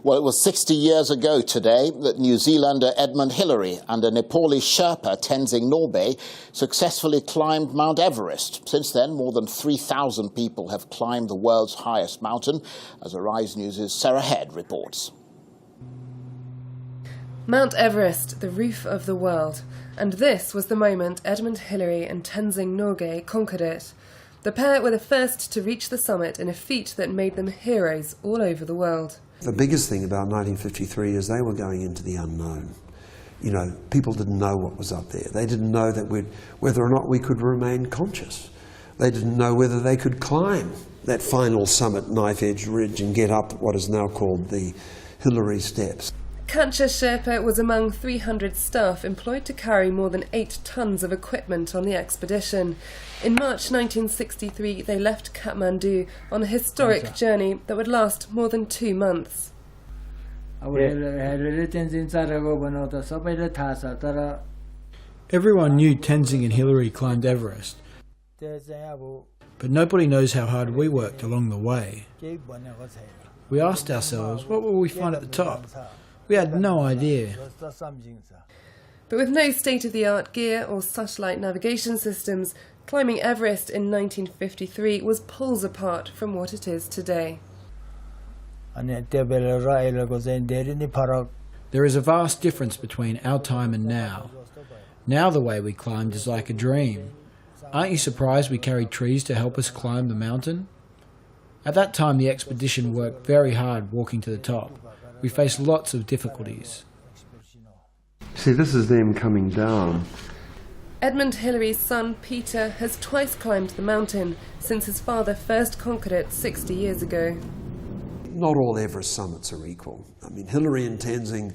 Well, it was 60 years ago today that New Zealander Edmund Hillary and a Nepalese Sherpa, Tenzing Norgay, successfully climbed Mount Everest. Since then, more than 3,000 people have climbed the world's highest mountain, as Arise News' Sarah Head reports. Mount Everest, the roof of the world. And this was the moment Edmund Hillary and Tenzing Norgay conquered it. The pair were the first to reach the summit in a feat that made them heroes all over the world. The biggest thing about 1953 is they were going into the unknown. You know, people didn't know what was up there. They didn't know that whether or not we could remain conscious. They didn't know whether they could climb that final summit, Knife Edge Ridge, and get up what is now called the Hillary Steps. Kancha Sherpa was among 300 staff employed to carry more than 8 tons of equipment on the expedition. In March 1963, they left Kathmandu on a historic journey that would last more than 2 months. Everyone knew Tenzing and Hillary climbed Everest, but nobody knows how hard we worked along the way. We asked ourselves, what will we find at the top? We had no idea. But with no state-of-the-art gear or satellite navigation systems, climbing Everest in 1953 was poles apart from what it is today. There is a vast difference between our time and now. Now the way we climbed is like a dream. Aren't you surprised we carried trees to help us climb the mountain? At that time the expedition worked very hard walking to the top. We faced lots of difficulties. See, this is them coming down. Edmund Hillary's son, Peter, has twice climbed the mountain since his father first conquered it 60 years ago. Not all Everest summits are equal. I mean, Hillary and Tenzing,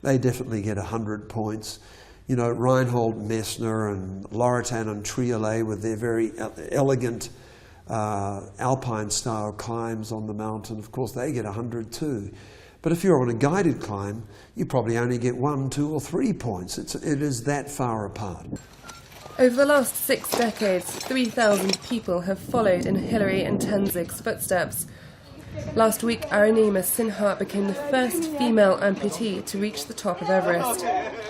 they definitely get 100 points. You know, Reinhold Messner and Loritan and Triolet with their very elegant alpine-style climbs on the mountain, of course, they get 100 too. But if you're on a guided climb, you probably only get 1, 2 or 3 points. It is that far apart. Over the last 6 decades, 3,000 people have followed in Hillary and Tenzing's footsteps. Last week, Arunima Sinha became the first female amputee to reach the top of Everest.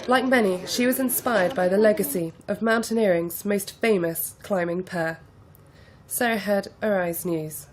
Like many, she was inspired by the legacy of mountaineering's most famous climbing pair. Sarah Head, Arise News.